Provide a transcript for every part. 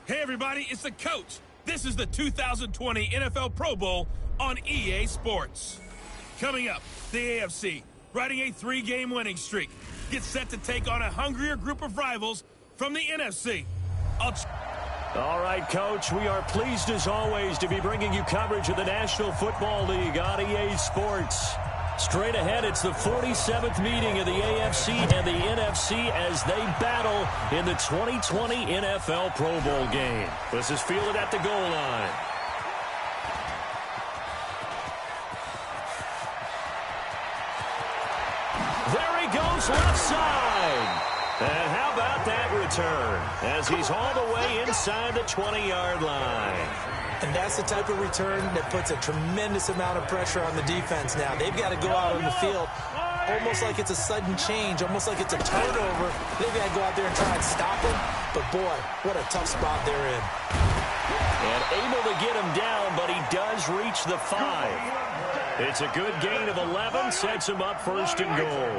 Hey everybody, it's the coach. This is the 2020 NFL Pro Bowl on EA Sports. Coming up, the AFC, riding a 3-game winning streak, gets set to take on a hungrier group of rivals from the NFC. All right, Coach, we are pleased as always to be bringing you coverage of the National Football League on EA Sports. Straight ahead, it's the 47th meeting of the AFC and the NFC as they battle in the 2020 NFL Pro Bowl game. This is fielded at the goal line. There he goes, left side. And how about that return as he's all the way inside the 20-yard line. And that's the type of return that puts a tremendous amount of pressure on the defense now. They've got to go out on the field almost like it's a sudden change, almost like it's a turnover. They've got to go out there and try and stop them. But, boy, what a tough spot they're in. And able to get him down, but he does reach the 5. It's a good gain of 11, sets him up first and goal.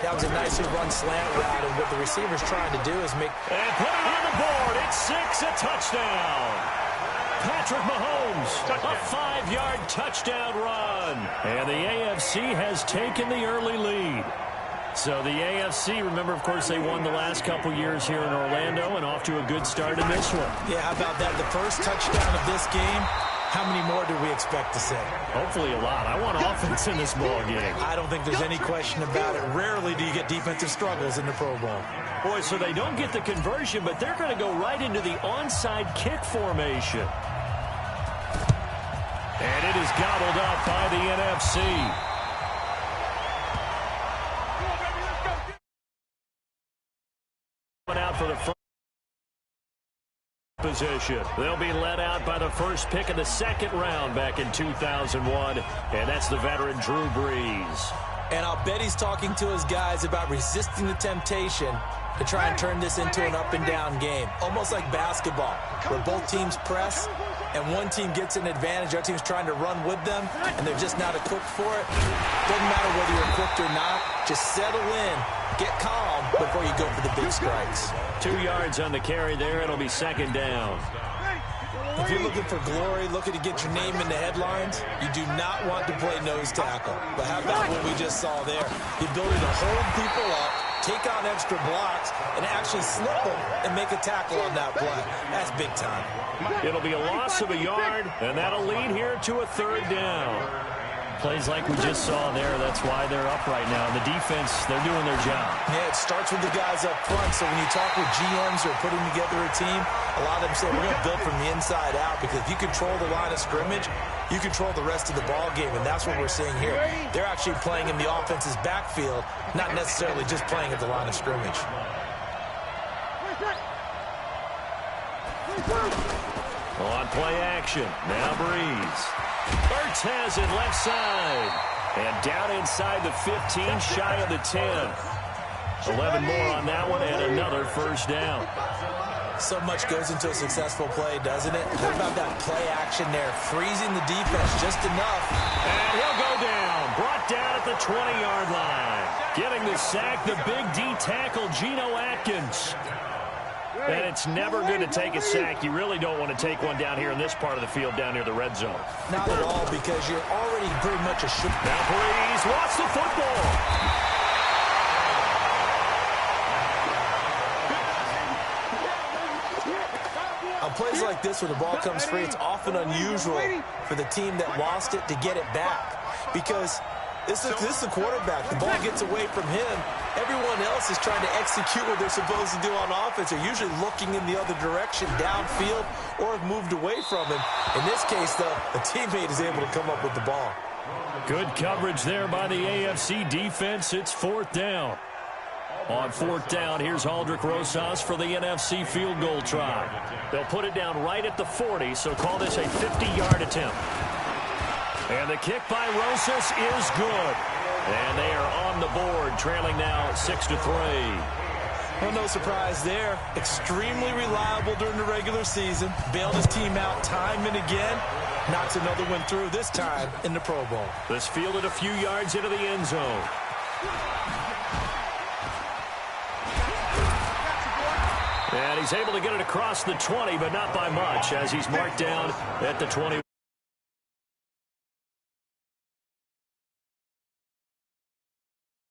That was a nicely run slant route, and what the receiver's trying to do is make... And put it on the board. It's 6, a touchdown. Patrick Mahomes, a 5-yard touchdown run. And the AFC has taken the early lead. So the AFC, remember, of course, they won the last couple years here in Orlando and off to a good start in this one. Yeah, how about that? The first touchdown of this game, how many more do we expect to see? Hopefully a lot. I want offense in this ball game. I don't think there's any question about it. Rarely do you get defensive struggles in the Pro Bowl. Boy, so they don't get the conversion, but they're going to go right into the onside kick formation. And it is gobbled up by the NFC. Out for the first position. They'll be led out by the first pick of the second round back in 2001, and that's the veteran Drew Brees. And I'll bet he's talking to his guys about resisting the temptation to try and turn this into an up-and-down game. Almost like basketball, where both teams press, and one team gets an advantage, the other team's trying to run with them, and they're just not equipped for it. Doesn't matter whether you're equipped or not. Just settle in, get calm before you go for the big strikes. 2 yards on the carry there. It'll be second down. If you're looking for glory, looking to get your name in the headlines, you do not want to play nose tackle. But how about what we just saw there? The ability to hold people up, take on extra blocks, and actually slip them and make a tackle on that play. That's big time. It'll be a loss of a yard, and that'll lead here to a third down. Plays like we just saw there, that's why they're up right now. The defense, they're doing their job. Yeah, it starts with the guys up front. So when you talk with GMs or putting together a team, a lot of them say we're going to build from the inside out, because if you control the line of scrimmage, you control the rest of the ball game, and that's what we're seeing here. They're actually playing in the offense's backfield, not necessarily just playing at the line of scrimmage. On play action, now Brees. Ertz has it left side. And down inside the 15, shy of the 10. 11 more on that one, and another first down. So much goes into a successful play, doesn't it? What about that play action there? Freezing the defense just enough. And he'll go down. Brought down at the 20-yard line. Getting the sack, the big D tackle, Geno Atkins. And it's never good to take a sack. You really don't want to take one down here in this part of the field, down near the red zone. Not at all, because you're already pretty much a shoot. Now Brees lost the football. On plays like this where the ball comes free, it's often unusual for the team that lost it to get it back, because this is the quarterback. The ball gets away from him. Everyone else is trying to execute what they're supposed to do on offense. They're usually looking in the other direction, downfield, or have moved away from him. In this case, though, a teammate is able to come up with the ball. Good coverage there by the AFC defense. It's fourth down. On fourth down, here's Aldrick Rosas for the NFC field goal try. They'll put it down right at the 40, so call this a 50-yard attempt. And the kick by Rosas is good. And they are on the board, trailing now 6-3. Well, no surprise there. Extremely reliable during the regular season. Bailed his team out time and again. Knocks another one through, this time in the Pro Bowl. This fielded a few yards into the end zone. And he's able to get it across the 20, but not by much, as he's marked down at the 20.